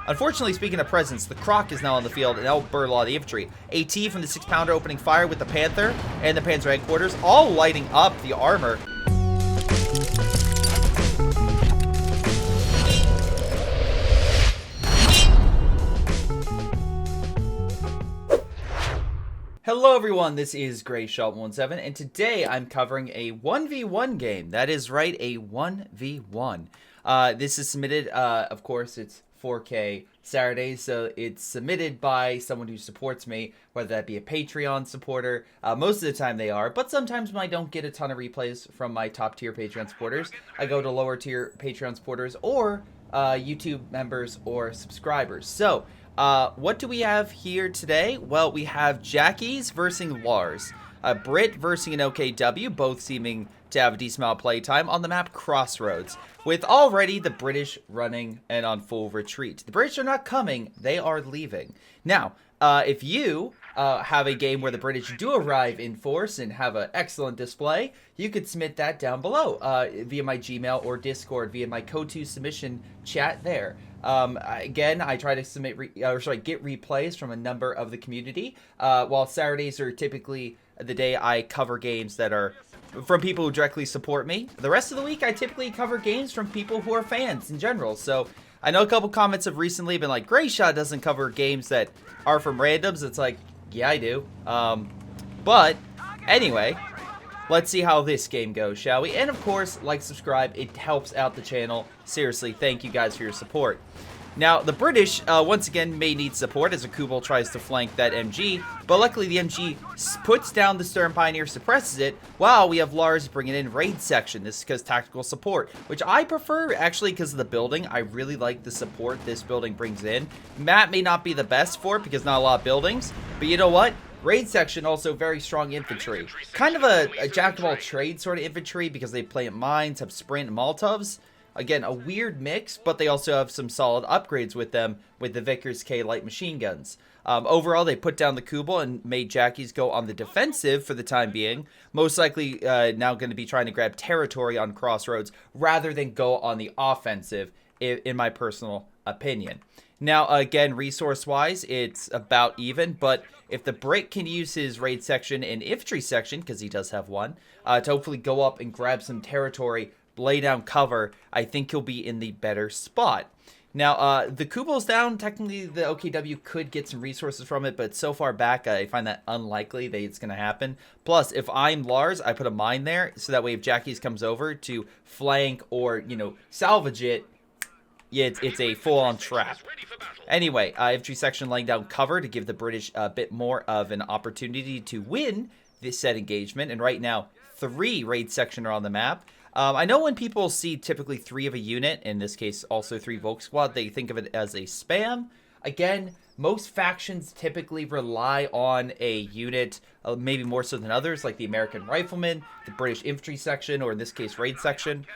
Unfortunately, speaking of presence, the Croc is now on the field, and that'll burn a lot of the infantry. AT from the 6-pounder opening fire with the Panther and the Panther headquarters, all lighting up the armor. Hello everyone, this is Greyshot17, and today I'm covering a 1v1 game. That is right, a 1v1. This is submitted, of course, it's 4K Saturdays, so it's submitted by someone who supports me, whether that be a Patreon supporter. Most of the time they are, but sometimes when I don't get a ton of replays from my top tier Patreon supporters, I go to lower tier Patreon supporters or YouTube members or subscribers. So, what do we have here today? Well, we have Jackies versus Lars. Brit versus an OKW, both seeming to have a decent amount of play time on the map Crossroads, with already the British running and on full retreat. The British are not coming, they are leaving. Now, if you have a game where the British do arrive in force and have an excellent display, you could submit that down below via my Gmail or Discord, via my CoH2 submission chat there. Again, I try to submit, get replays from a number of the community, while Saturdays are typically the day I cover games that are from people who directly support me. The rest of the week, I typically cover games from people who are fans in general. So I know a couple comments have recently been like, Greyshot doesn't cover games that are from randoms. It's like, yeah, I do. But anyway, let's see how this game goes, shall we? And of course, like, subscribe. It helps out the channel. Seriously, thank you guys for your support. Now, the British, once again, may need support as a Kubel tries to flank that MG, but luckily the MG puts down the Stern Pioneer, suppresses it, while we have Lars bringing in raid section. This is because tactical support, which I prefer, actually, because of the building. I really like the support this building brings in. Map may not be the best for it, because not a lot of buildings, but you know what? Raid section, also very strong infantry. Kind of a jack-of-all-trades sort of infantry, because they play at mines, have sprint and Molotovs. Again, a weird mix, but they also have some solid upgrades with them with the Vickers K light machine guns. Overall, they put down the Kubel and made Jackies go on the defensive for the time being. Most likely now going to be trying to grab territory on Crossroads rather than go on the offensive, in my personal opinion. Now, again, resource-wise, it's about even, but if the Brit can use his raid section and infantry section, because he does have one, to hopefully go up and grab some territory, lay down cover, I think he'll be in the better spot. Now, the Kubel's down. Technically, the OKW could get some resources from it, but so far back, I find that unlikely that it's going to happen. Plus, if I'm Lars, I put a mine there, so that way if Jackies comes over to flank or, you know, salvage it, yeah, it's a full-on trap. Anyway, infantry section laying down cover to give the British a bit more of an opportunity to win this said engagement, and right now, 3 raid section are on the map. I know when people see typically 3 of a unit, in this case also 3 Volk Squad, they think of it as a spam. Again, most factions typically rely on a unit, maybe more so than others, like the American Riflemen, the British Infantry section, or in this case, Raid section.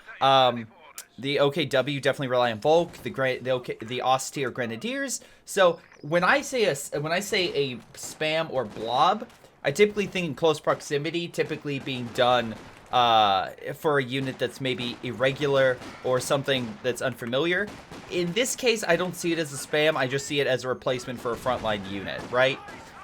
The OKW definitely rely on Volk, the Austere Grenadiers. So when I say a spam or blob, I typically think in close proximity, typically being done for a unit that's maybe irregular or something that's unfamiliar. In this case, I don't see it as a spam. I just see it as a replacement for a frontline unit, right?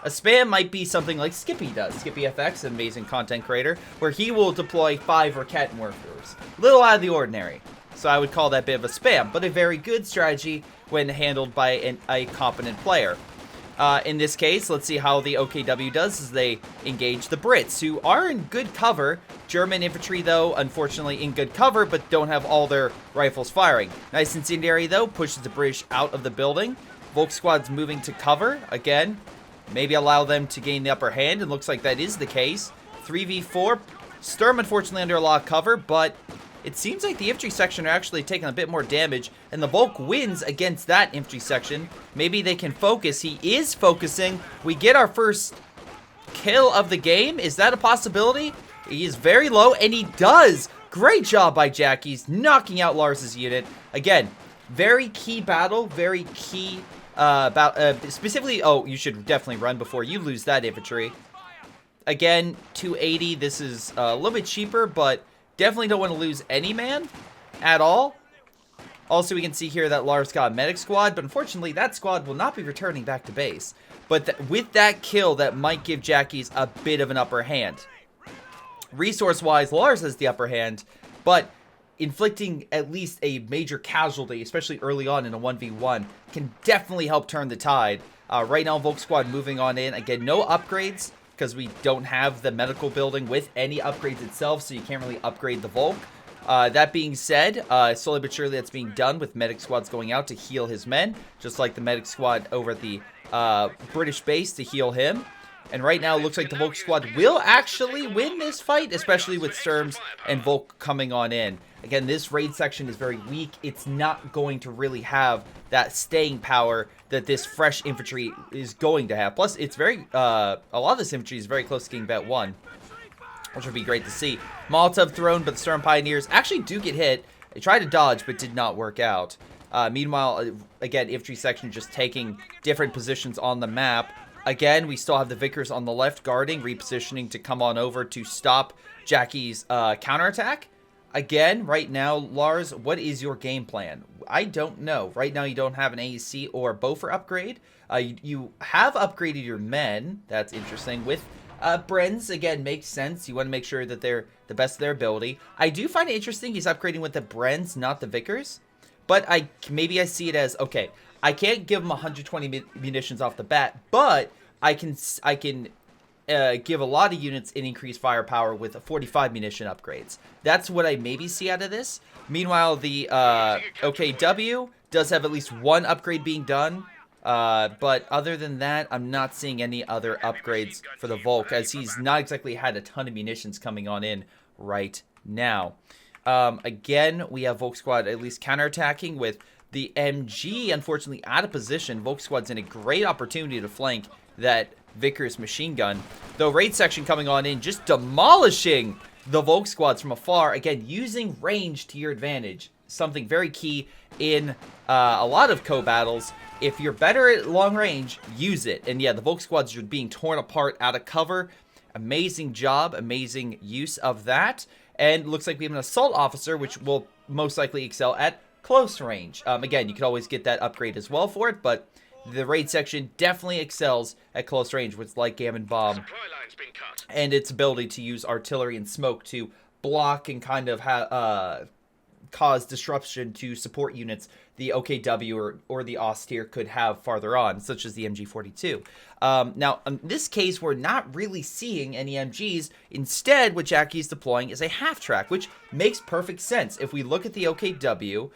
A spam might be something like Skippy does. Skippy FX, an amazing content creator, where he will deploy 5 Raket workers. Little out of the ordinary. So I would call that a bit of a spam, but a very good strategy when handled by a competent player. In this case, let's see how the OKW does as they engage the Brits, who are in good cover. German infantry, though, unfortunately in good cover, but don't have all their rifles firing. Nice incendiary, though, pushes the British out of the building. Volk Squad's moving to cover. Again, maybe allow them to gain the upper hand, and looks like that is the case. 3v4. Sturm, unfortunately, under a lot of cover, but it seems like the infantry section are actually taking a bit more damage, and the Volk wins against that infantry section. Maybe they can focus. He is focusing. We get our first kill of the game. Is that a possibility? He is very low, and he does. Great job by Jackies, knocking out Lars's unit. Again, very key battle, very key specifically. Oh, you should definitely run before you lose that infantry. Again, 280. This is a little bit cheaper, but definitely don't want to lose any man at all. Also, we can see here that Lars got a medic squad, but unfortunately, that squad will not be returning back to base. But with that kill, that might give Jackies a bit of an upper hand. Resource-wise, Lars has the upper hand, but inflicting at least a major casualty, especially early on in a 1v1, can definitely help turn the tide. Right now, Volk Squad moving on in. Again, no upgrades, because we don't have the medical building with any upgrades itself, so you can't really upgrade the Volk. That being said, slowly but surely that's being done with medic squads going out to heal his men, just like the medic squad over at the British base to heal him. And right now, it looks like the Volk squad will actually win this fight, especially with Sturms and Volk coming on in. Again, this raid section is very weak. It's not going to really have that staying power that this fresh infantry is going to have. Plus, it's very, a lot of this infantry is very close to getting bet 1, which would be great to see. Molotov thrown, but the Sturm Pioneers actually do get hit. They tried to dodge, but did not work out. Meanwhile, again, infantry section just taking different positions on the map. Again, we still have the Vickers on the left guarding, repositioning to come on over to stop Jackie's counterattack. Again, right now, Lars, what is your game plan? I don't know. Right now, you don't have an AEC or Boffer upgrade. You have upgraded your men. That's interesting. With Brenz, again, makes sense. You want to make sure that they're the best of their ability. I do find it interesting he's upgrading with the Brenz, not the Vickers. But maybe I see it as, okay, I can't give him 120 munitions off the bat, but I can give a lot of units an increased firepower with a 45 munition upgrades. That's what I maybe see out of this. Meanwhile, the OKW does have at least one upgrade being done. But other than that, I'm not seeing any other upgrades for the Volk, as he's not exactly had a ton of munitions coming on in right now. Again, we have Volk Squad at least counterattacking with the MG, unfortunately, out of position. Volk Squad's in a great opportunity to flank that Vickers machine gun. Though raid section coming on in, just demolishing the Volk Squads from afar. Again, using range to your advantage. Something very key in a lot of co-battles. If you're better at long range, use it. And yeah, the Volk Squads are being torn apart out of cover. Amazing job, amazing use of that. And looks like we have an assault officer, which will most likely excel at close range. Again, you could always get that upgrade as well for it, but the raid section definitely excels at close range with like Gammon Bomb and its ability to use artillery and smoke to block and kind of cause disruption to support units the OKW or the Austere could have farther on, such as the MG42. Now, in this case, we're not really seeing any MGs. Instead, what Jackie's deploying is a half-track, which makes perfect sense. If we look at the OKW,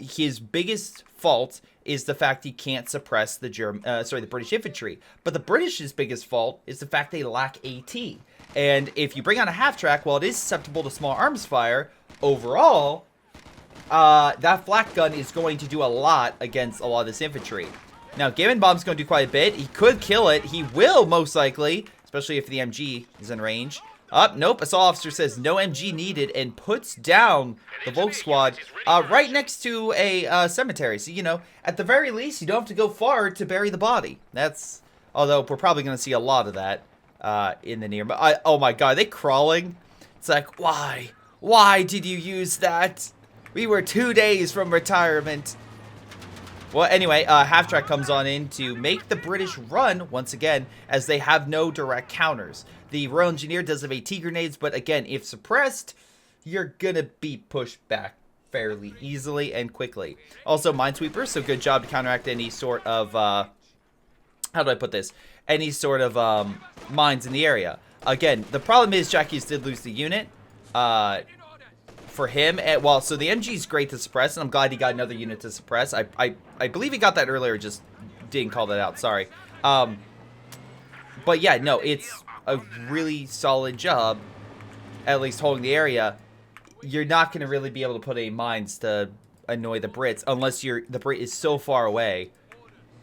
his biggest fault is the fact he can't suppress the British infantry. But the British's biggest fault is the fact they lack AT. And if you bring on a half-track, while it is susceptible to small arms fire, overall, that flak gun is going to do a lot against a lot of this infantry. Now, Gammon Bomb's going to do quite a bit. He could kill it. He will, most likely, especially if the MG is in range. Nope. Assault officer says no MG needed and puts down the Volk Squad right next to a cemetery. So, you know, at the very least, you don't have to go far to bury the body. That's, although we're probably going to see a lot of that in the near. Oh my god, are they crawling? It's like, why? Why did you use that? We were 2 days from retirement. Well, anyway, half-track comes on in to make the British run once again, as they have no direct counters. The Royal Engineer does have AT grenades, but again, if suppressed, you're gonna be pushed back fairly easily and quickly. Also, Minesweepers, so good job to counteract any sort of, how do I put this? Any sort of mines in the area. Again, the problem is Jackie's did lose the unit. For him, well, so the MG is great to suppress, and I'm glad he got another unit to suppress. I believe he got that earlier, just didn't call that out, sorry. But yeah, no, it's a really solid job, at least holding the area. You're not going to really be able to put any mines to annoy the Brits, unless the Brit is so far away.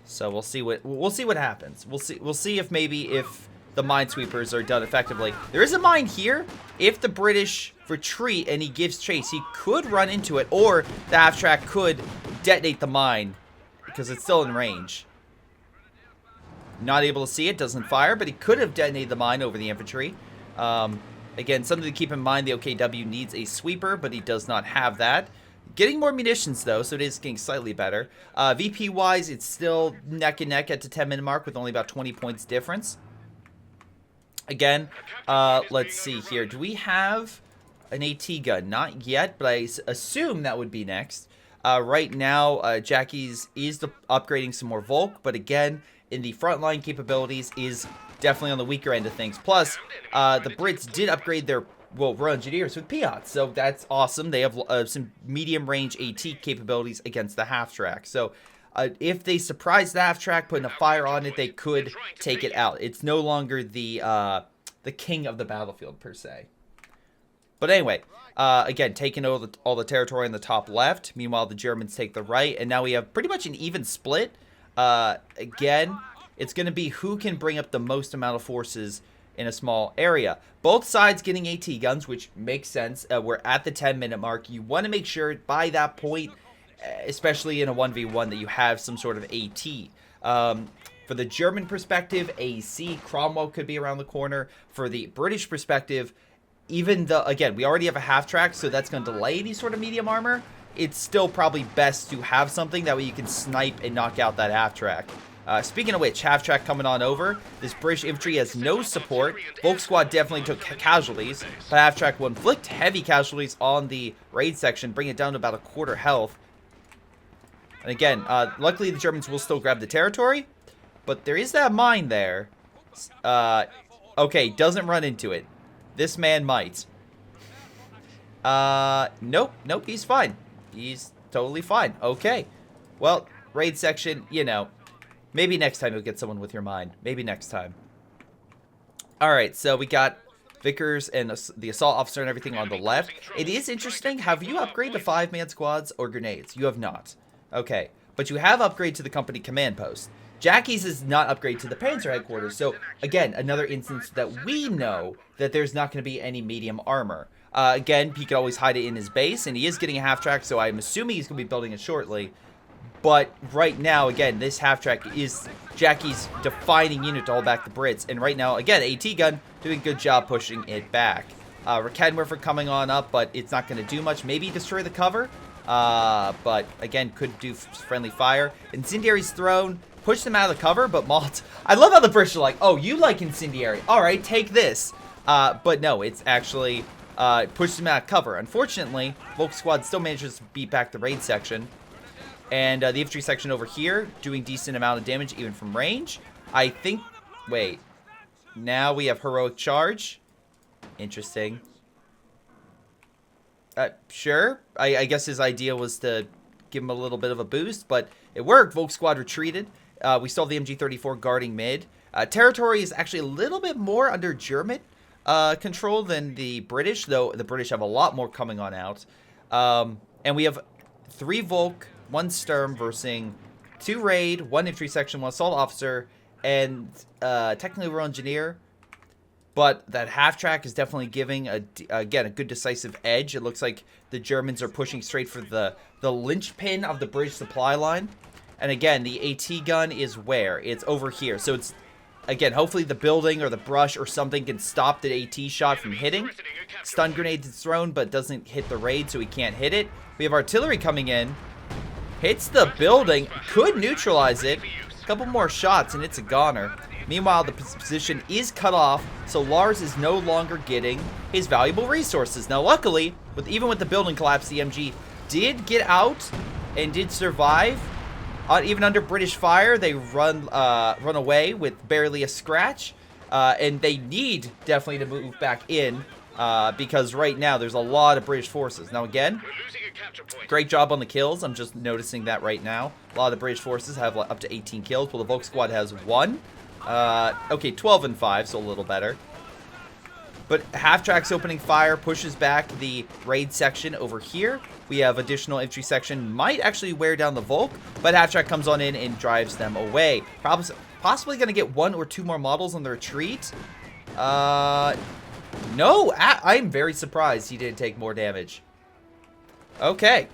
So we'll see what happens. We'll see if the Minesweepers are done effectively. There is a mine here. If the British retreat and he gives chase, he could run into it, or the half-track could detonate the mine because it's still in range. Not able to see it, doesn't fire, but he could have detonated the mine over the infantry. Again, something to keep in mind, the OKW needs a sweeper, but he does not have that. Getting more munitions, though, so it is getting slightly better. VP-wise, it's still neck and neck at the 10-minute mark with only about 20 points difference. Again, let's see here. Do we have an AT gun? Not yet, but I assume that would be next. Right now, Jackie's is upgrading some more Volk, but again, in the frontline capabilities is definitely on the weaker end of things. Plus, the Brits did upgrade their, well, Royal Engineers with Piats, so that's awesome. They have some medium-range AT capabilities against the half-track. So, if they surprise the half-track, putting a fire on it, they could take it out. It's no longer the king of the battlefield, per se. But anyway, again, taking all the territory on the top left. Meanwhile, the Germans take the right, and now we have pretty much an even split. Again, it's going to be who can bring up the most amount of forces in a small area. Both sides getting AT guns, which makes sense. We're at the 10-minute mark. You want to make sure by that point, especially in a 1v1, that you have some sort of AT. For the German perspective, AC, Cromwell could be around the corner. For the British perspective, even though, again, we already have a half-track, so that's going to delay any sort of medium armor, it's still probably best to have something that way you can snipe and knock out that half-track. Speaking of which, half-track coming on over. This British infantry has no support. Volk squad definitely took casualties, but half-track will inflict heavy casualties on the raid section, bring it down to about a quarter health. And again, luckily the Germans will still grab the territory, but there is that mine there. Okay, doesn't run into it. This man might. Nope, he's fine. He's totally fine. Okay. Well, raid section, you know, maybe next time you'll get someone with your mind. Maybe next time. Alright, so we got Vickers and the assault officer and everything on the left. It is interesting. Have you upgraded to 5-man squads or grenades? You have not. Okay. But you have upgraded to the company command post. Jackie's is not upgraded to the Panther headquarters. So, again, another instance that we know that there's not going to be any medium armor. Again, he could always hide it in his base, and he is getting a half-track, so I'm assuming he's going to be building it shortly. But right now, again, this half-track is Jackie's defining unit to hold back the Brits. And right now, again, AT gun doing a good job pushing it back. Raketenwerfer coming on up, but it's not going to do much. Maybe destroy the cover, but again, could do friendly fire. Incendiary's thrown. Push them out of the cover, but Malt... I love how the British are like, oh, you like Incendiary. All right, take this. But no, it's actually pushed them out of cover. Unfortunately, Volk squad still manages to beat back the raid section. And the infantry section over here doing decent amount of damage even from range. I think... Wait. Now we have heroic charge. Interesting. Sure. I guess his idea was to give him a little bit of a boost, but it worked. Volk squad retreated. We still have the MG34 guarding mid. Territory is actually a little bit more under German control than the British, though the British have a lot more coming on out. And we have 3 Volk, 1 Sturm versus 2 Raid, 1 infantry section, 1 assault officer, and technically Royal Engineer. But that half-track is definitely giving, again, a good decisive edge. It looks like the Germans are pushing straight for the linchpin of the British supply line. And again, the AT gun is where? It's over here. So it's, again, hopefully the building or the brush or something can stop the AT shot from hitting. Stun grenade is thrown, but doesn't hit the raid, so he can't hit it. We have artillery coming in. Hits the building. Could neutralize it. A couple more shots, and it's a goner. Meanwhile, the position is cut off, so Lars is no longer getting his valuable resources. Now, luckily, even with the building collapse, the MG did get out and did survive. Even under British fire, they run away with barely a scratch. And they need definitely to move back in because right now there's a lot of British forces. Now, again, great job on the kills. I'm just noticing that right now. A lot of the British forces have up to 18 kills, while the Volk squad has 1. Okay, 12 and 5, so a little better. But half-track's opening fire pushes back the raid section over here. We have additional infantry section. Might actually wear down the Volk, but half-track comes on in and drives them away. Possibly going to get 1 or 2 more models on the retreat. No, I'm very surprised he didn't take more damage. Okay.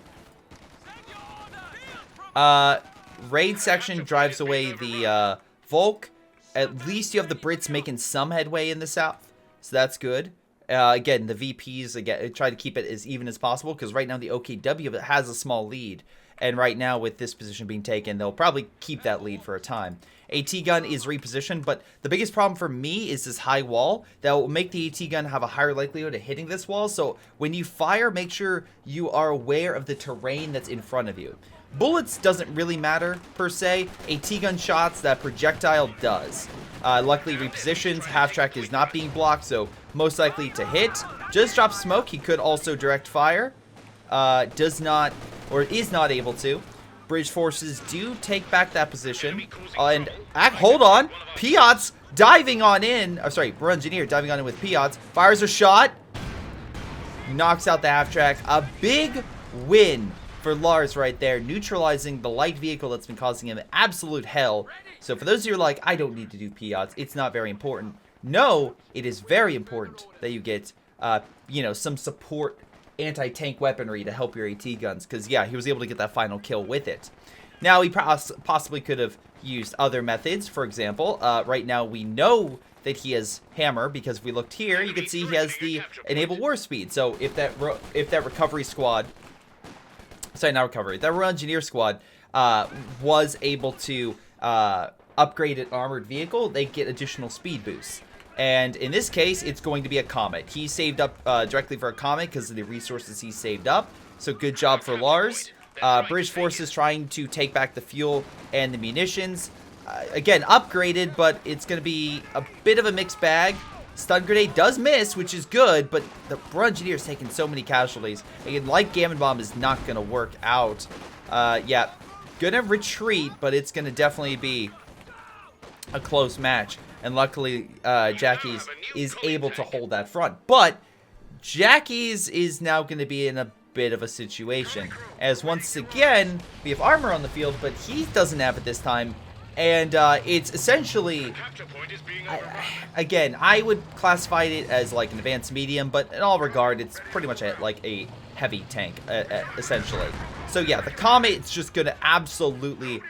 Raid section drives away the Volk. At least you have the Brits making some headway in the south, so that's good. Again, the VPs, again, try to keep it as even as possible, because right now the OKW has a small lead. And right now, with this position being taken, they'll probably keep that lead for a time. AT gun is repositioned, but the biggest problem for me is this high wall that will make the AT gun have a higher likelihood of hitting this wall. So when you fire, make sure you are aware of the terrain that's in front of you. Bullets doesn't really matter, per se. AT gun shots, that projectile does. Luckily repositions, half-track is not being blocked, so most likely to hit. Just drop smoke, he could also direct fire. Does not, or is not able to. British forces do take back that position. And, hold on, Piot's diving on in, Bro Engineer diving on in with Piot's. Fires a shot. Knocks out the half-track. A big win for Lars right there, neutralizing the light vehicle that's been causing him absolute hell. So for those of you who are like, I don't need to do Piot's, it's not very important. No, it is very important that you get, you know, some support anti-tank weaponry to help your AT guns, because yeah, he was able to get that final kill with it. Now he possibly could have used other methods. For example, right now we know that he has hammer, because if we looked here, you can see he has the enable war speed. So if that recovery squad, sorry, not recovery, that Royal Engineer squad was able to upgrade an armored vehicle, they get additional speed boosts. And in this case, it's going to be a Comet. He saved up directly for a Comet because of the resources he saved up. So good job for Lars. British forces trying to take back the fuel and the munitions. Again, upgraded, but it's going to be a bit of a mixed bag. Stun grenade does miss, which is good, but the Bro Engineer is taking so many casualties. Again, light Gammon Bomb is not going to work out. Yeah, gonna retreat, but it's going to definitely be a close match. And luckily, Jackie's is able to hold that front. But Jackie's is now going to be in a bit of a situation, as once again, we have armor on the field, but he doesn't have it this time. And it's essentially, again, I would classify it as like an advanced medium, but in all regard, it's pretty much like a heavy tank, essentially. So yeah, the Comet is just going to absolutely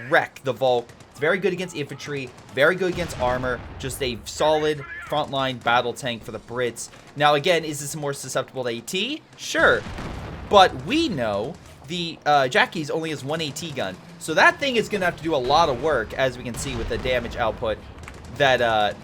wreck the Volk. It's very good against infantry, very good against armor, just a solid frontline battle tank for the Brits. Now again, is this more susceptible to AT? Sure, but we know the Jackie's only has one AT gun, so that thing is going to have to do a lot of work, as we can see with the damage output that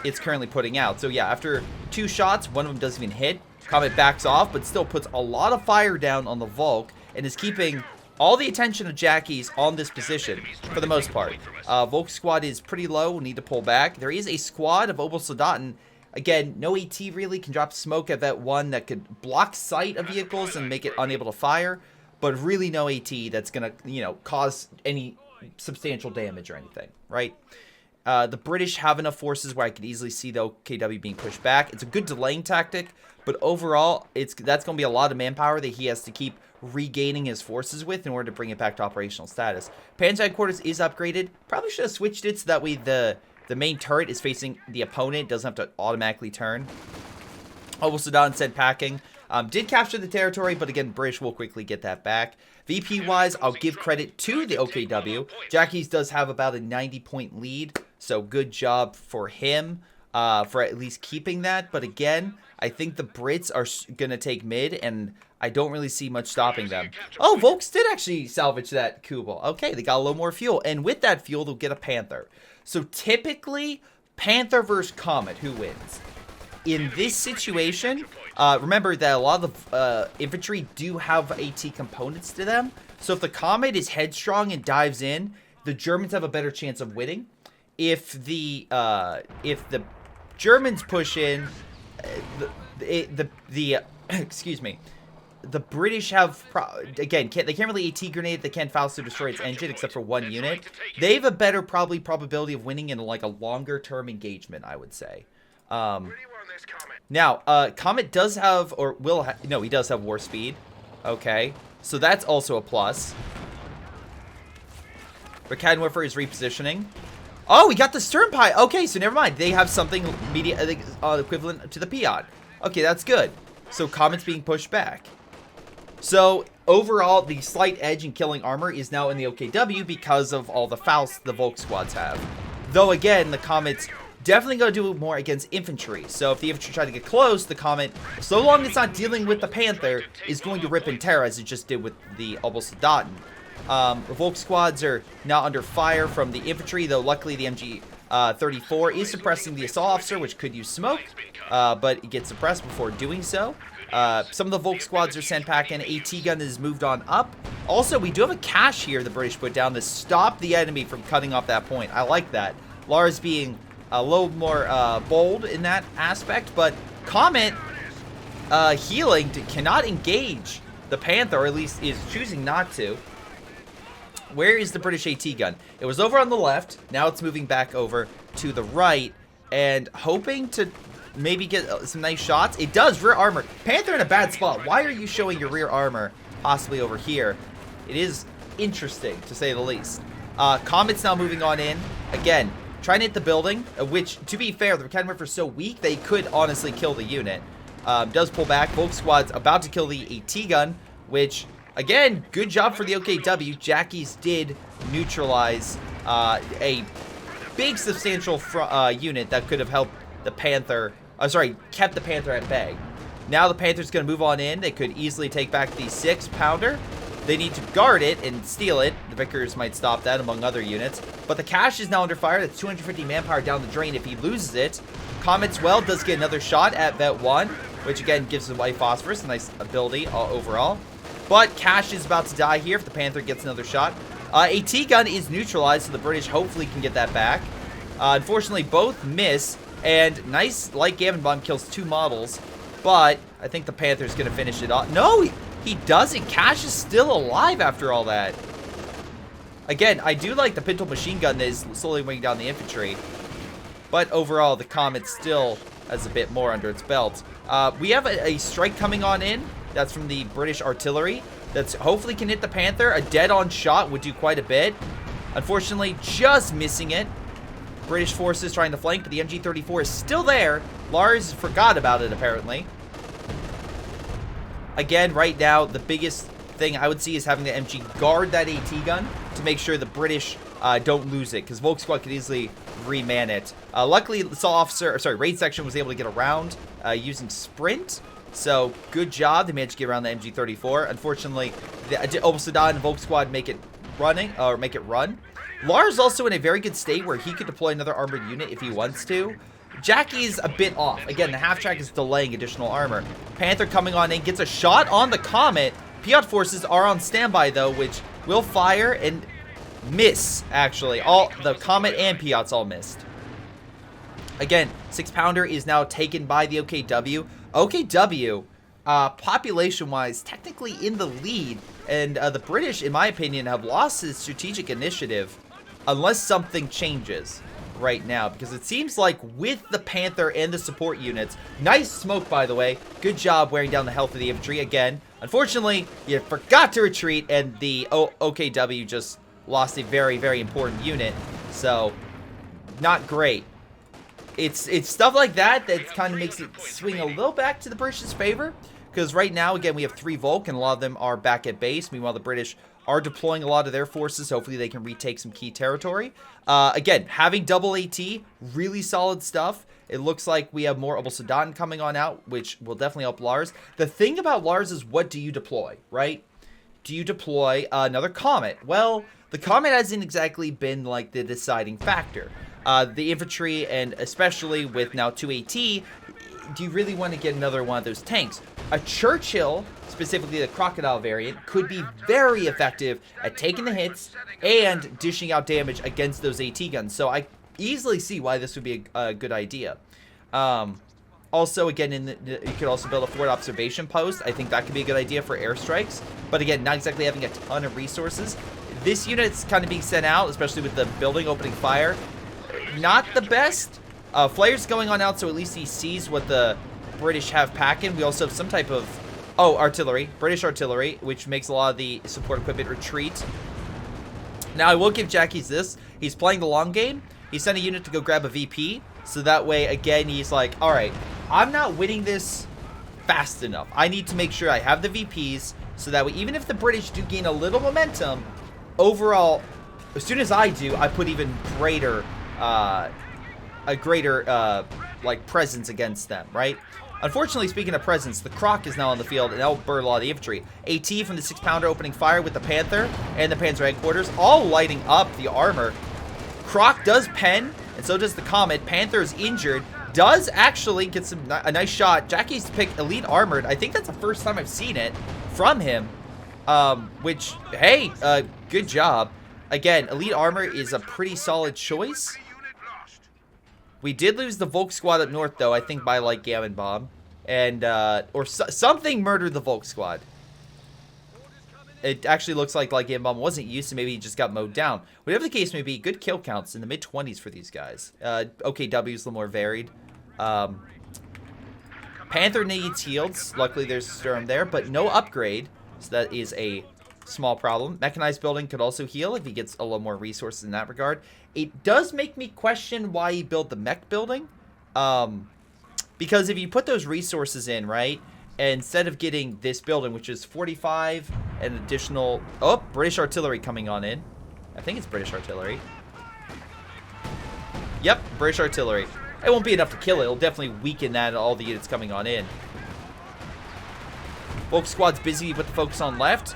it's currently putting out. So yeah, after 2 shots, one of them doesn't even hit. Comet backs off, but still puts a lot of fire down on the Volk, and is keeping all the attention of Jackie's on this position, for the most part. Volk squad is pretty low, will need to pull back. There is a squad of Obel-Soldaten. Again, no AT really, can drop smoke at Vet 1 that could block sight of vehicles and make it unable to fire. But really no AT that's going to, you know, cause any substantial damage or anything, right? The British have enough forces where I could easily see the OKW being pushed back. It's a good delaying tactic, but overall, that's going to be a lot of manpower that he has to keep regaining his forces with in order to bring it back to operational status. Panther headquarters is upgraded. Probably should have switched it so that way the main turret is facing the opponent, doesn't have to automatically turn. Obel-Soldaten said packing. Did capture the territory, but again, British will quickly get that back. VP-wise, I'll give credit to the OKW. Jackie's does have about a 90-point lead, so good job for him for at least keeping that. But again, I think the Brits are going to take mid, and I don't really see much stopping them. Oh, Volks did actually salvage that Kubel. Okay, they got a little more fuel, and with that fuel, they'll get a Panther. So typically, Panther versus Comet, who wins? In this situation, remember that a lot of infantry do have AT components to them. So if the Comet is headstrong and dives in, the Germans have a better chance of winning. If the Germans push in, excuse me, the British have, again, they can't really AT grenade, they can't Fausto destroy its engine except for 1 unit. They have a better probability of winning in like a longer term engagement, I would say. Now, Comet does have, or will have, no, he does have war speed. Okay, so that's also a plus. Rakadwiffer is repositioning. Oh, we got the stern pie. Okay, so never mind. They have something equivalent to the Piot. Okay, that's good. So Comet's being pushed back. So overall, the slight edge in killing armor is now in the OKW because of all the Faust the Volk squads have. Though again, the Comet's definitely going to do more against infantry. So if the infantry try to get close, the Comet, so long as it's not dealing with the Panther, is going to rip and tear as it just did with the Soldaten. Revolt squads are now under fire from the infantry, though luckily the MG34 is suppressing the assault officer, which could use smoke, but it gets suppressed before doing so. Some of the Volk squads are sent packing. AT gun has moved on up. Also, we do have a cache here the British put down to stop the enemy from cutting off that point. I like that. Lars being a little more bold in that aspect, but Comet healing cannot engage the Panther, or at least is choosing not to. Where is the British AT gun? It was over on the left. Now it's moving back over to the right and hoping to maybe get some nice shots. It does. Rear armor. Panther in a bad spot. Why are you showing your rear armor possibly over here? It is interesting, to say the least. Comet's now moving on in. Again, trying to hit the building, which, to be fair, the Recon River is so weak, they could honestly kill the unit. Does pull back. Volk squad's about to kill the AT gun, which, again, good job for the OKW. Jackies did neutralize a big, substantial unit that could have helped the Panther, kept the Panther at bay. Now the Panther's going to move on in. They could easily take back the 6-pounder. They need to guard it and steal it. The Vickers might stop that, among other units. But the cache is now under fire. That's 250 manpower down the drain if he loses it. Comet's well does get another shot at Vet 1, which again gives the White Phosphorus a nice ability overall. But cache is about to die here if the Panther gets another shot. AT gun is neutralized, so the British hopefully can get that back. Unfortunately, both miss. And nice light Gavin bomb kills 2 models, but I think the Panther's going to finish it off. No, he doesn't. Cache is still alive after all that. Again, I do like the pintle machine gun that is slowly weighing down the infantry, but overall, the Comet still has a bit more under its belt. We have a strike coming on in. That's from the British artillery. That's hopefully can hit the Panther. A dead-on shot would do quite a bit. Unfortunately, just missing it. British forces trying to flank, but the MG34 is still there. Lars forgot about it, apparently. Again, right now, the biggest thing I would see is having the MG guard that AT gun to make sure the British don't lose it, because Volk squad could easily reman it. Luckily, the raid section was able to get around using sprint. So, good job. They managed to get around the MG34. Unfortunately, the Soldaten and Volk squad make it run. Lars also in a very good state where he could deploy another armored unit if he wants to. Jackie's a bit off. Again, the half-track is delaying additional armor. Panther coming on in, gets a shot on the Comet. Piot forces are on standby, though, which will fire and miss, actually. All the Comet and Piots all missed. Again, 6-pounder is now taken by the OKW. OKW, population-wise, technically in the lead. And the British, in my opinion, have lost his strategic initiative unless something changes right now. Because it seems like with the Panther and the support units, nice smoke, by the way. Good job wearing down the health of the infantry. Again, unfortunately, you forgot to retreat, and the OKW just lost a very, very important unit. So, not great. It's stuff like that that kind of makes it swing a little back to the British favor. Because right now, again, we have 3 Volk, and a lot of them are back at base. Meanwhile, the British are deploying a lot of their forces. Hopefully, they can retake some key territory. Again, having double AT, really solid stuff. It looks like we have more Soldaten coming on out, which will definitely help Lars. The thing about Lars is, what do you deploy, right? Do you deploy another Comet? Well, the Comet hasn't exactly been, like, the deciding factor. The infantry, and especially with now 2 AT, do you really want to get another one of those tanks? A Churchill, specifically the Crocodile variant, could be very effective at taking the hits and dishing out damage against those AT guns. So I easily see why this would be a good idea. Also, again, you could also build a forward observation post. I think that could be a good idea for airstrikes. But again, not exactly having a ton of resources. This unit's kind of being sent out, especially with the building opening fire. Not the best. Flare's going on out, so at least he sees what the British have packing. We also have some type of, artillery. British artillery, which makes a lot of the support equipment retreat. Now, I will give Jackies this. He's playing the long game. He sent a unit to go grab a VP. So that way, again, he's like, all right, I'm not winning this fast enough. I need to make sure I have the VPs. So that way, even if the British do gain a little momentum, overall, as soon as I do, I put even greater a greater, like, presence against them, right? Unfortunately, speaking of presence, the Croc is now on the field, and that'll burn a lot of the infantry. AT from the 6-pounder opening fire with the Panther and the Panther headquarters, all lighting up the armor. Croc does pen, and so does the Comet. Panther is injured, does actually get a nice shot. Jackie's picked Elite Armored. I think that's the first time I've seen it from him, which, hey, good job. Again, Elite Armor is a pretty solid choice. We did lose the Volk squad up north, though, I think by, like, Gammon Bomb. And, something murdered the Volk squad. It actually looks like Gammon Bomb wasn't used, so maybe he just got mowed down. Whatever the case may be, good kill counts in the mid-20s for these guys. OKW is a little more varied. Panther needs heals. Luckily, there's a Sturm there, but no upgrade. So that is a small problem. Mechanized building could also heal if he gets a little more resources in that regard. It does make me question why he built the mech building. Because if you put those resources in, right, and instead of getting this building, which is 45, an additional... Oh, British artillery coming on in. I think it's British artillery. Yep, British artillery. It won't be enough to kill it. It'll definitely weaken that and all the units coming on in. Volk squad's busy with the focus on left.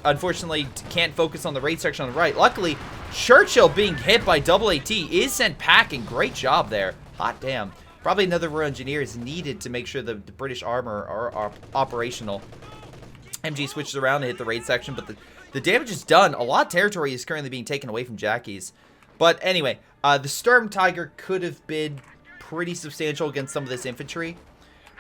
Unfortunately, can't focus on the raid section on the right. Luckily, Churchill being hit by double AT is sent packing. Great job there. Hot damn. Probably another row engineer is needed to make sure the British armor are operational. MG switches around to hit the raid section, but the damage is done. A lot of territory is currently being taken away from Jackie's. But anyway, the Sturm Tiger could have been pretty substantial against some of this infantry.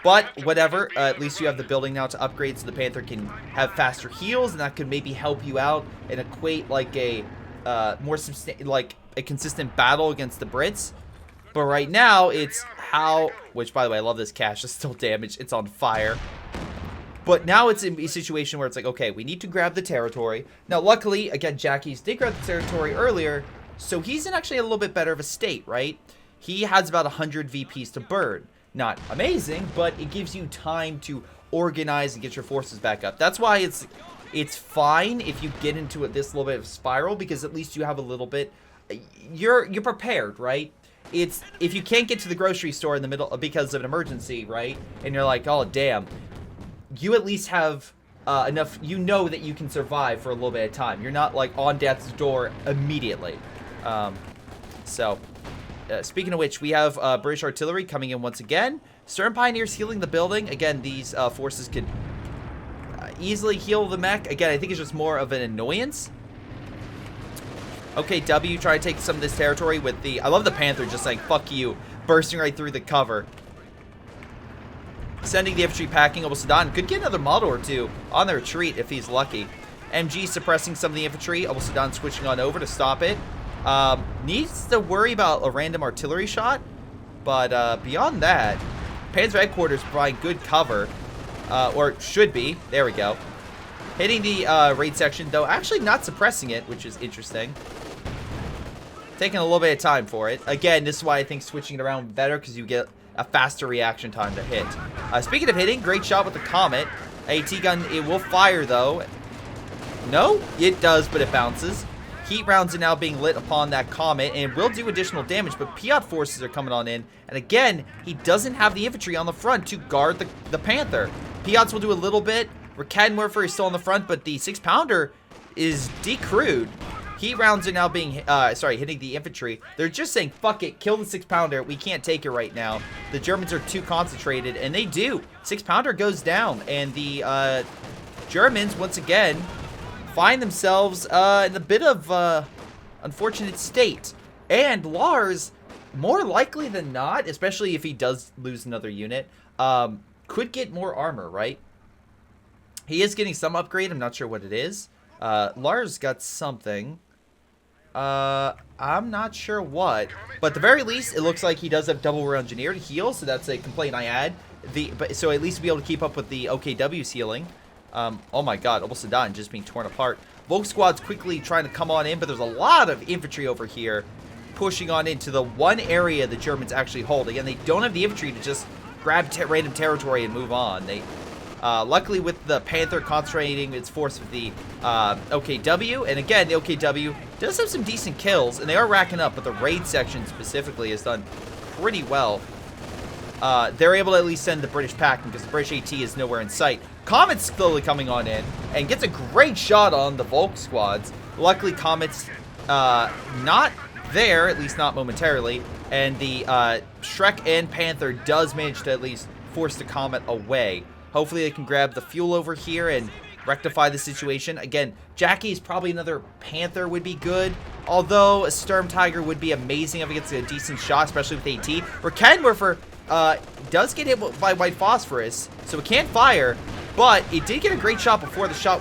But whatever, at least you have the building now to upgrade so the Panther can have faster heals, and that could maybe help you out and equate like a a consistent battle against the Brits. But right now, it's how, which by the way, I love this cache, it's still damaged, it's on fire. But now it's in a situation where it's like, okay, we need to grab the territory. Now, luckily, again, Jackie's did grab the territory earlier, so he's in actually a little bit better of a state, right? He has about 100 VPs to burn. Not amazing, but it gives you time to organize and get your forces back up. That's why it's fine if you get into this little bit of spiral, because at least you have a little bit, you're prepared, right? It's if you can't get to the grocery store in the middle because of an emergency, right? And you're like, oh damn, you at least have enough, you know that you can survive for a little bit of time. You're not like on death's door immediately. Speaking of which, we have British artillery coming in once again. Sturm Pioneers healing the building. Again, these forces could easily heal the mech. Again, I think it's just more of an annoyance. Okay, W try to take some of this territory with the... I love the Panther just saying, fuck you. Bursting right through the cover. Sending the infantry packing. Almost done. Could get another model or two on the retreat if he's lucky. MG suppressing some of the infantry. Almost done switching on over to stop it. Needs to worry about a random artillery shot. But beyond that, Panzer headquarters providing good cover. Or should be. There we go. Hitting the raid section, though actually not suppressing it, which is interesting. Taking a little bit of time for it. Again, this is why I think switching it around better, because you get a faster reaction time to hit. Speaking of hitting, great shot with the Comet. AT gun, it will fire, though. No, it does, but it bounces. Heat rounds are now being lit upon that Comet, and it will do additional damage, but Piat forces are coming on in. And again, he doesn't have the infantry on the front to guard the Panther. Piats will do a little bit. Recadmorpher is still on the front, but the 6-pounder is decrewed. Heat rounds are now being, hitting the infantry. They're just saying, fuck it, kill the 6-pounder. We can't take it right now. The Germans are too concentrated, and they do. 6-pounder goes down, and the Germans, once again, find themselves in a bit of unfortunate state. And Lars, more likely than not, especially if he does lose another unit, could get more armor, right? He is getting some upgrade. I'm not sure what it is. Lars got something. I'm not sure what. But at the very least, it looks like he does have double row engineer to heal. So that's a complaint I had. So at least be able to keep up with the OKW's healing. Oh my god, almost died and just being torn apart. Volk squad's quickly trying to come on in, but there's a lot of infantry over here pushing on into the one area the Germans actually hold. Again, they don't have the infantry to just grab random territory and move on. Luckily, with the Panther concentrating its force with the OKW, and again, the OKW does have some decent kills, and they are racking up, but the raid section specifically has done pretty well. They're able to at least send the British packing because the British AT is nowhere in sight. Comet's slowly coming on in and gets a great shot on the Volk squads. Luckily, Comet's not there, at least not momentarily, and the Shrek and Panther does manage to at least force the Comet away. Hopefully they can grab the fuel over here and rectify the situation. Again, Jackie's probably another Panther would be good, although a Sturm Tiger would be amazing if it gets a decent shot, especially with AT. Kenwerfer does get hit by White Phosphorus, so it can't fire, but it did get a great shot before the shot,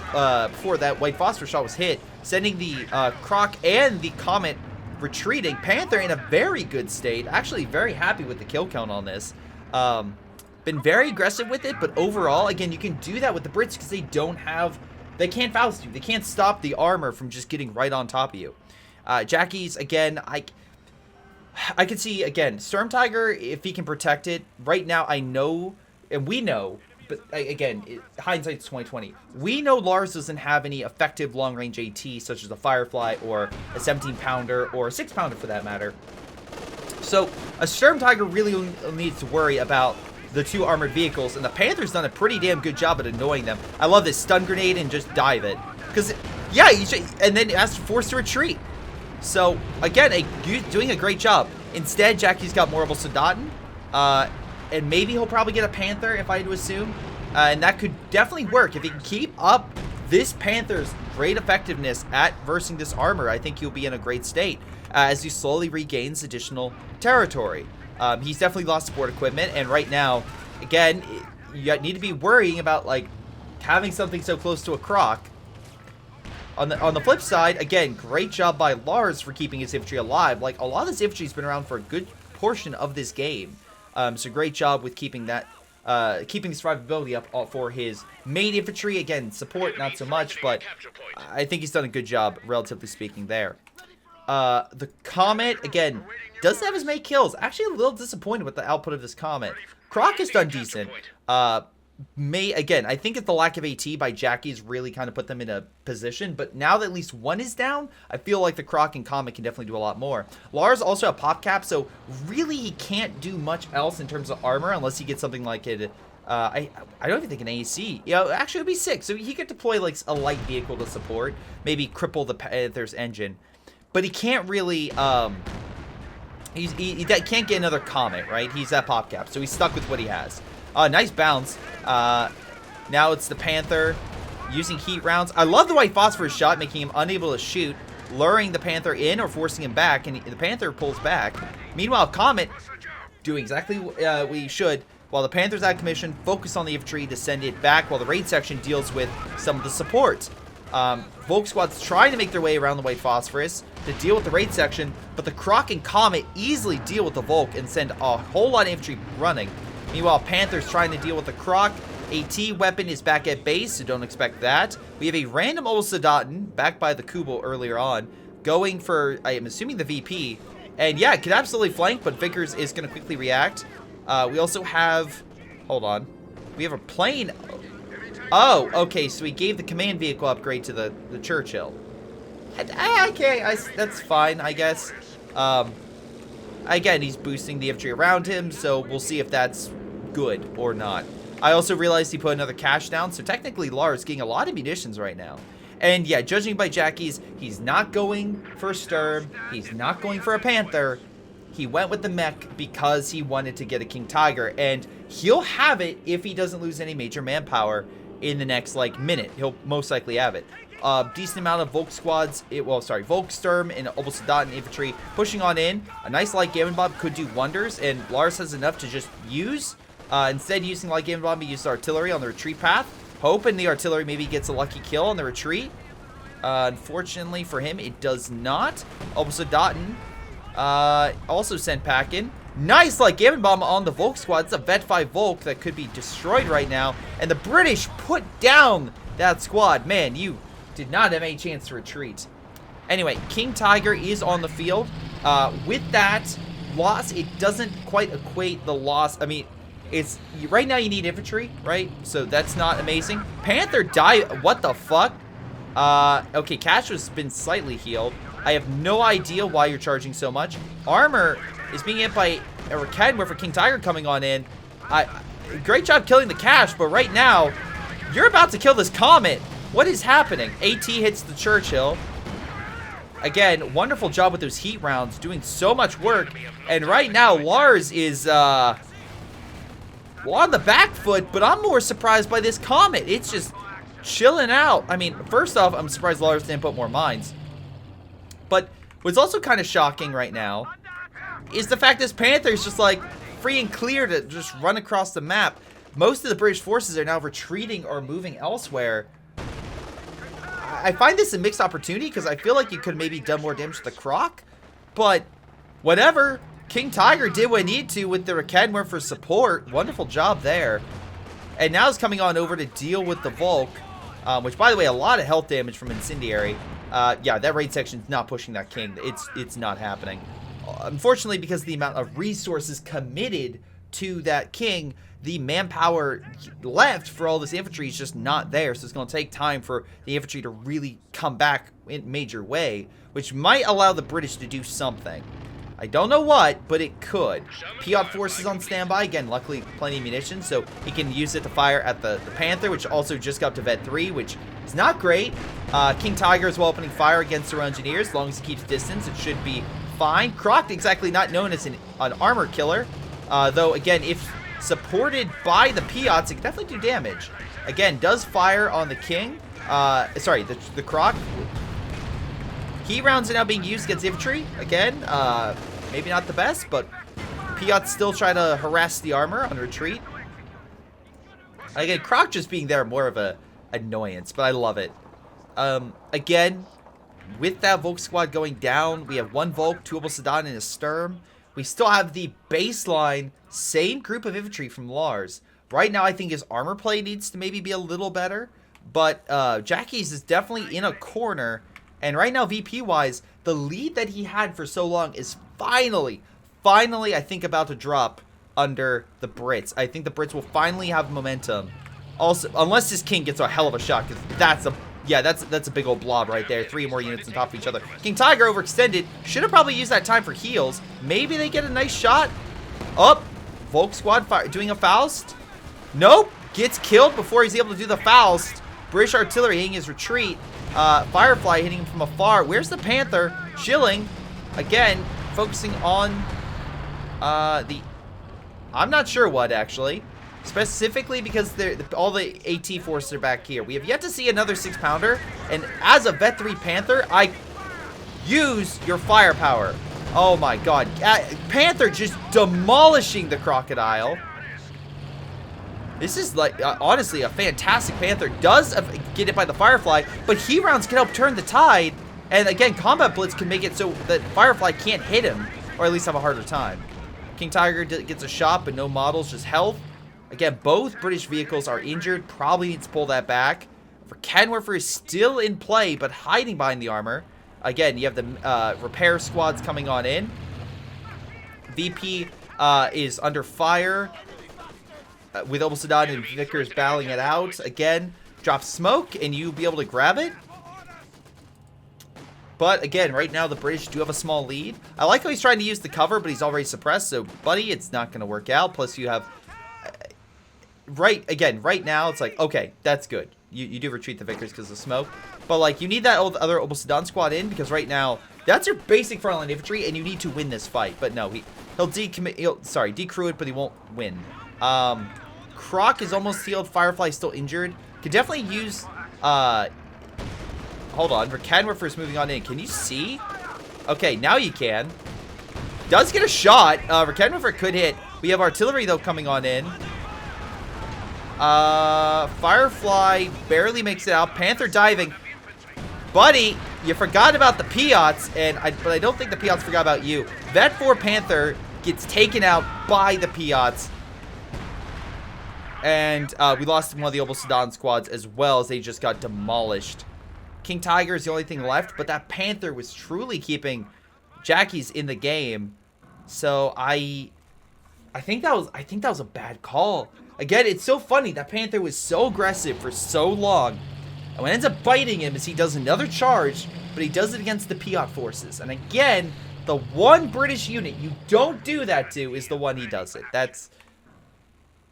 before that White Phosphorus shot was hit, sending the Croc and the Comet retreating. Panther in a very good state. Actually very happy with the kill count on this. Been very aggressive with it, but overall, again, you can do that with the Brits because they can't Faust you. They can't stop the armor from just getting right on top of you. Jackie's, again, I could see, again, Storm Tiger, if he can protect it. Right now, I know, and we know, but again, hindsight's 2020. We know Lars doesn't have any effective long-range AT, such as a Firefly or a 17-pounder or a 6-pounder for that matter. So, a Storm Tiger really needs to worry about the two armored vehicles, and the Panther's done a pretty damn good job at annoying them. I love this stun grenade and just dive it. Because, yeah, and then it has to force to retreat. So, again, doing a great job. Instead, Jackie's got more of a Soldaten, and maybe he'll probably get a Panther, if I had to assume. And that could definitely work. If he can keep up this Panther's great effectiveness at versing this armor, I think he'll be in a great state as he slowly regains additional territory. He's definitely lost support equipment, and right now, again, you need to be worrying about, like, having something so close to a Croc. On the flip side, again, great job by Lars for keeping his infantry alive. Like, a lot of this infantry's been around for a good portion of this game. So great job with keeping that, keeping the survivability up for his main infantry. Again, support, not so much, but I think he's done a good job, relatively speaking, there. The Comet, again, doesn't have as many kills. Actually, a little disappointed with the output of this Comet. Croc has done decent. Again, I think it's the lack of AT by Jackie's really kind of put them in a position, but now that at least one is down, I feel like the Croc and Comet can definitely do a lot more. Lars also a pop cap, so really he can't do much else in terms of armor unless he gets something like it. I don't even think an AC. Yeah, actually it would be sick. So he could deploy like a light vehicle to support, maybe cripple the Panther's engine, but he can't really. He can't get another Comet, right? He's at pop cap, so he's stuck with what he has. Nice bounce. Now it's the Panther using heat rounds. I love the White Phosphorus shot, making him unable to shoot, luring the Panther in or forcing him back, and the Panther pulls back. Meanwhile, Comet doing exactly what he should. While the Panther's out of commission, focus on the infantry to send it back while the raid section deals with some of the support. Volk squad's trying to make their way around the White Phosphorus to deal with the raid section, but the Croc and Comet easily deal with the Volk and send a whole lot of infantry running. Meanwhile, Panther's trying to deal with the Croc. AT weapon is back at base, so don't expect that. We have a random old Soldaten, backed by the Kubo earlier on, going for, I am assuming, the VP. And yeah, it could absolutely flank, but Vickers is going to quickly react. We also have, hold on, we have a plane. Oh, okay, so he gave the command vehicle upgrade to the Churchill. Okay, that's fine, I guess. Again, he's boosting the infantry around him, so we'll see if that's good or not. I also realized he put another cache down, so technically Lars getting a lot of munitions right now. And yeah, judging by Jackie's, he's not going for a Sturm, he's not going for a Panther. He went with the mech because he wanted to get a King Tiger, and he'll have it if he doesn't lose any major manpower in the next, like, minute. He'll most likely have it. Decent amount of Volk squads, Volk Sturm and almost Soldaten infantry pushing on in. A nice light Gammon Bomb could do wonders, and Lars has enough to just use. Instead, using light Gammon Bomb, he used artillery on the retreat path, hoping the artillery maybe gets a lucky kill on the retreat. Unfortunately for him, it does not. Almost Soldaten also sent packing. Nice light Gammon Bomb on the Volk squad. It's a Vet 5 Volk that could be destroyed right now, and the British put down that squad. Man, you did not have any chance to retreat. Anyway, King Tiger is on the field. With that loss, it doesn't quite equate the loss. I mean, It's right now you need infantry, right? So that's not amazing. Panther died. What the fuck? Okay, Cash has been slightly healed. I have no idea why you're charging so much. Armor is being hit by a Recadmore for King Tiger coming on in. Great job killing the Cash, but right now, you're about to kill this Comet. What is happening? AT hits the Churchill. Again, wonderful job with those heat rounds, doing so much work. And right now, Lars is, on the back foot, but I'm more surprised by this Comet. It's just chilling out. I mean, first off, I'm surprised Lars didn't put more mines. But what's also kind of shocking right now is the fact this Panther is just like free and clear to just run across the map. Most of the British forces are now retreating or moving elsewhere. I find this a mixed opportunity because I feel like you could maybe done more damage to the Croc. But whatever. King Tiger did what he needed to with the Recadmore for support. Wonderful job there. And now he's coming on over to deal with the Volk. Which, by the way, a lot of health damage from Incendiary. Yeah, that raid section's not pushing that King. It's not happening. Unfortunately, because of the amount of resources committed to that King, the manpower left for all this infantry is just not there. So it's going to take time for the infantry to really come back in a major way, which might allow the British to do something. I don't know what, but it could. Piot force is on standby. Again, luckily plenty of munitions, so he can use it to fire at the Panther, which also just got to Vet 3, which is not great. King Tiger is well opening fire against their engineers. As long as he keeps distance, it should be fine. Croc, exactly not known as an armor killer. Though, again, if supported by the Piots, it can definitely do damage. Again, does fire on the King. Sorry, the Croc. Heat rounds are now being used against infantry. Again, maybe not the best, but Piots still try to harass the armor on retreat. Again, Croc just being there more of a annoyance, but I love it. Again, with that Volk squad going down, we have one Volk, 2 Sedan, and a Sturm. We still have the baseline, same group of infantry from Lars. Right now, I think his armor play needs to maybe be a little better, but Jackie's is definitely in a corner. And right now, VP-wise, the lead that he had for so long is finally, I think, about to drop under the Brits. I think the Brits will finally have momentum. Also, unless this King gets a hell of a shot, because that's a big old blob right there. 3 more units on top of each other. King Tiger overextended. Should have probably used that time for heals. Maybe they get a nice shot. Up. Volk squad fire, doing a Faust. Nope. Gets killed before he's able to do the Faust. British artillery hitting his retreat. Firefly hitting him from afar. Where's the Panther? Chilling. Again, focusing on I'm not sure what, actually. Specifically because all the AT forces are back here. We have yet to see another 6-pounder. And as a Vet 3 Panther, I use your firepower. Oh my god. Panther just demolishing the Crocodile. This is, like, honestly, a fantastic Panther. Does get hit by the Firefly, but heat rounds can help turn the tide. And again, Combat Blitz can make it so that Firefly can't hit him, or at least have a harder time. King Tiger gets a shot, but no models, just health. Again, both British vehicles are injured. Probably needs to pull that back. Recadmore is still in play, but hiding behind the armor. Again, you have the repair squads coming on in. VP is under fire. With Obelsadad and Vickers battling it out. Again, drop smoke and you'll be able to grab it. But again, right now the British do have a small lead. I like how he's trying to use the cover, but he's already suppressed. So, buddy, it's not going to work out. Plus, you have... right now, it's like, okay, that's good. You do retreat the Vickers because of smoke. But, like, you need that other Obelsadad squad in because right now, that's your basic frontline infantry and you need to win this fight. But no, he'll decrew it, but he won't win. Croc is almost healed. Firefly is still injured. Could definitely use, hold on. Recadmore first moving on in. Can you see? Okay, now you can. Does get a shot. Recadmore could hit. We have artillery, though, coming on in. Firefly barely makes it out. Panther diving. Buddy, you forgot about the Piots, but I don't think the Piots forgot about you. Vet 4 Panther gets taken out by the Piots. And we lost one of the Obelsadad squads as well as they just got demolished. King Tiger is the only thing left, but that Panther was truly keeping Jackie's in the game. So I think that was a bad call. Again, it's so funny that Panther was so aggressive for so long. And what ends up biting him is he does another charge, but he does it against the Piot forces. And again, the one British unit you don't do that to is the one he does it. That's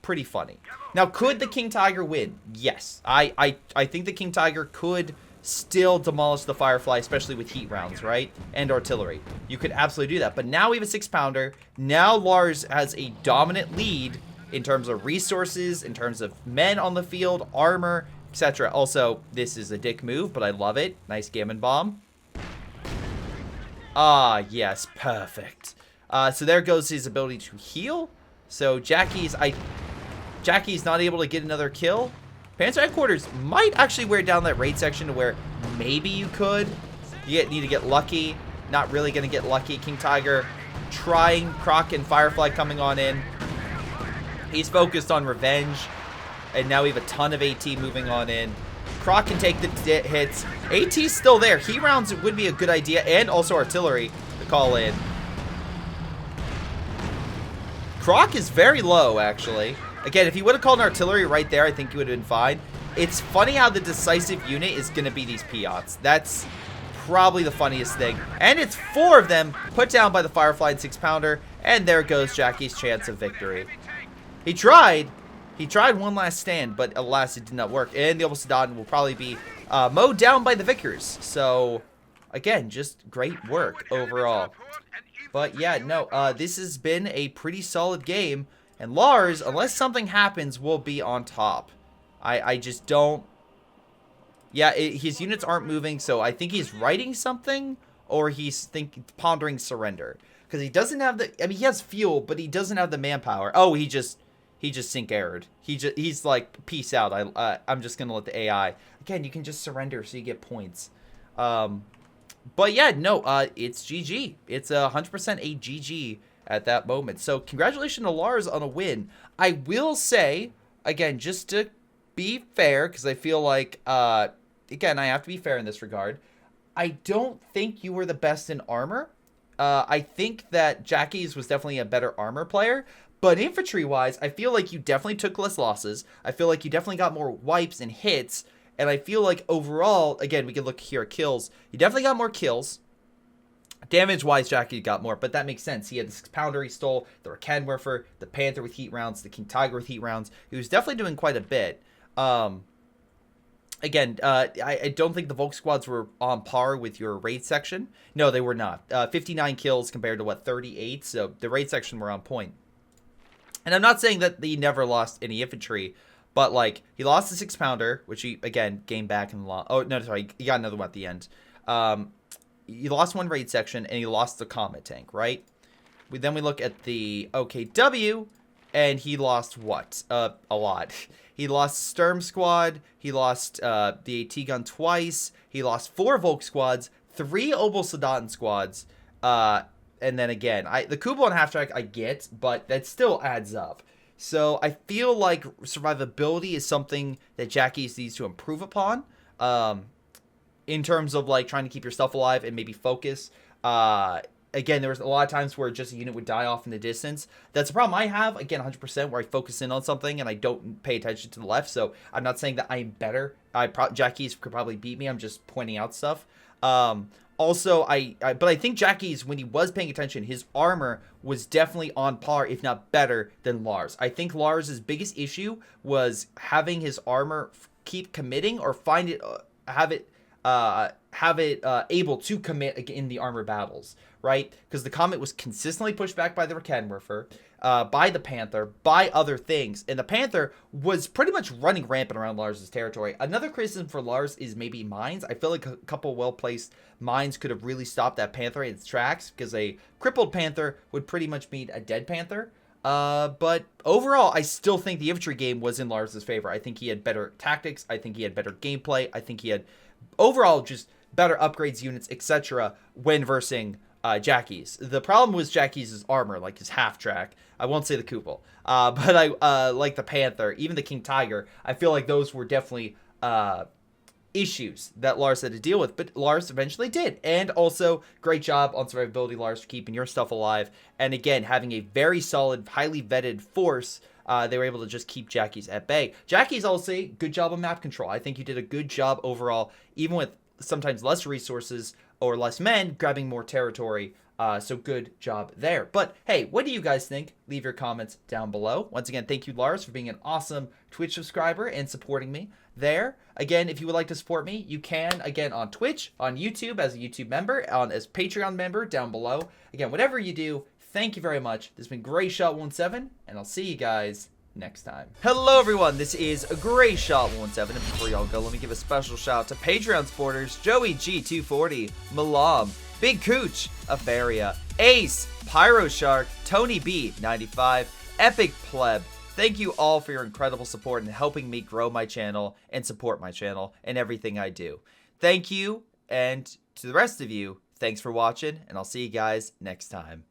pretty funny. Now, could the King Tiger win? Yes. I think the King Tiger could still demolish the Firefly, especially with heat rounds, right? And artillery. You could absolutely do that. But now we have a 6-pounder. Now Lars has a dominant lead in terms of resources, in terms of men on the field, armor, etc. Also, this is a dick move, but I love it. Nice gammon bomb. Ah, yes, perfect. So there goes his ability to heal. So Jackie's not able to get another kill. Panzer Headquarters might actually wear down that raid section to where maybe you could. You need to get lucky. Not really going to get lucky. King Tiger trying. Croc and Firefly coming on in. He's focused on revenge. And now we have a ton of AT moving on in. Croc can take the hits. AT's still there. Heat rounds would be a good idea. And also artillery to call in. Croc is very low, actually. Again, if he would have called an artillery right there, I think he would have been fine. It's funny how the decisive unit is going to be these Piots. That's probably the funniest thing. And it's 4 of them put down by the Firefly and 6-pounder. And there goes Jackie's chance of victory. He tried one last stand, but alas, it did not work. And the Obelsadon will probably be mowed down by the Vickers. So, again, just great work overall. But yeah, no, this has been a pretty solid game. And Lars, unless something happens, will be on top. I just don't... Yeah, his units aren't moving, so I think he's writing something, or he's pondering surrender. Because he doesn't have the... I mean, he has fuel, but he doesn't have the manpower. Oh, he just sync errored. He's like, peace out. I'm just gonna let the AI... Again, you can just surrender so you get points. But yeah, no, it's GG. It's 100% a GG at that moment. So congratulations to Lars on a win. I will say, again, just to be fair, because I feel like, again, I have to be fair in this regard. I don't think you were the best in armor. I think that Jackie's was definitely a better armor player. But infantry-wise, I feel like you definitely took less losses. I feel like you definitely got more wipes and hits. And I feel like overall, again, we can look here at kills. You definitely got more kills. Damage-wise, Jackie got more, but that makes sense. He had the 6-pounder he stole, the Rakenwerfer, the Panther with heat rounds, the King Tiger with heat rounds. He was definitely doing quite a bit. Again, I don't think the Volk squads were on par with your raid section. No, they were not. 59 kills compared to, what, 38? So the raid section were on point. And I'm not saying that he never lost any infantry, but, like, he lost the 6-pounder, which he, again, gained back and lost. Oh, no, sorry, he got another one at the end. He lost one raid section, and he lost the Comet tank, right? Then we look at the OKW, and he lost what? A lot. He lost Sturm Squad, he lost the AT gun twice, he lost 4 Volk squads, 3 Obelsadon squads, and then again, the Kublai and half-track I get, but that still adds up. So I feel like survivability is something that Jackie's needs to improve upon. In terms of, like, trying to keep yourself alive and maybe focus. Again, there was a lot of times where just a unit would die off in the distance. That's a problem I have, again, 100%, where I focus in on something and I don't pay attention to the left. So I'm not saying that I'm better. Jackie's could probably beat me. I'm just pointing out stuff. Also, but I think Jackie's, when he was paying attention, his armor was definitely on par, if not better, than Lars. I think Lars's biggest issue was having his armor keep committing or have it able to commit in the armor battles, right? Because the Comet was consistently pushed back by the Rakenwerfer, by the Panther, by other things, and the Panther was pretty much running rampant around Lars's territory. Another criticism for Lars is maybe mines. I feel like a couple well-placed mines could have really stopped that Panther in its tracks, because a crippled Panther would pretty much mean a dead Panther. But overall, I still think the infantry game was in Lars's favor. I think he had better tactics. I think he had better gameplay. I think he had overall just better upgrades, units, etc. when versing Jackie's. The problem was Jackie's armor, like his half-track. I won't say the Kublai. But I like the Panther, even the King Tiger. I feel like those were definitely issues that Lars had to deal with, but Lars eventually did. And also, great job on survivability, Lars, for keeping your stuff alive. And again, having a very solid, highly vetted force, they were able to just keep Jackie's at bay. Jackie's also good job on map control. I think you did a good job overall, even with sometimes less resources or less men, grabbing more territory. So good job there. But hey, what do you guys think? Leave your comments down below. Once again, thank you, Lars, for being an awesome Twitch subscriber and supporting me there. Again, if you would like to support me, you can, again, on Twitch, on YouTube as a YouTube member, as Patreon member down below. Again, whatever you do, thank you very much. This has been Greyshot17, and I'll see you guys next time. Hello, everyone. This is Greyshot17, and before y'all go, let me give a special shout out to Patreon supporters Joey G240, Milam, BigChuche, Aphyria, Ace, PyroShark, Tony B95, Epic Pleb. Thank you all for your incredible support and helping me grow my channel and support my channel and everything I do. Thank you, and to the rest of you, thanks for watching, and I'll see you guys next time.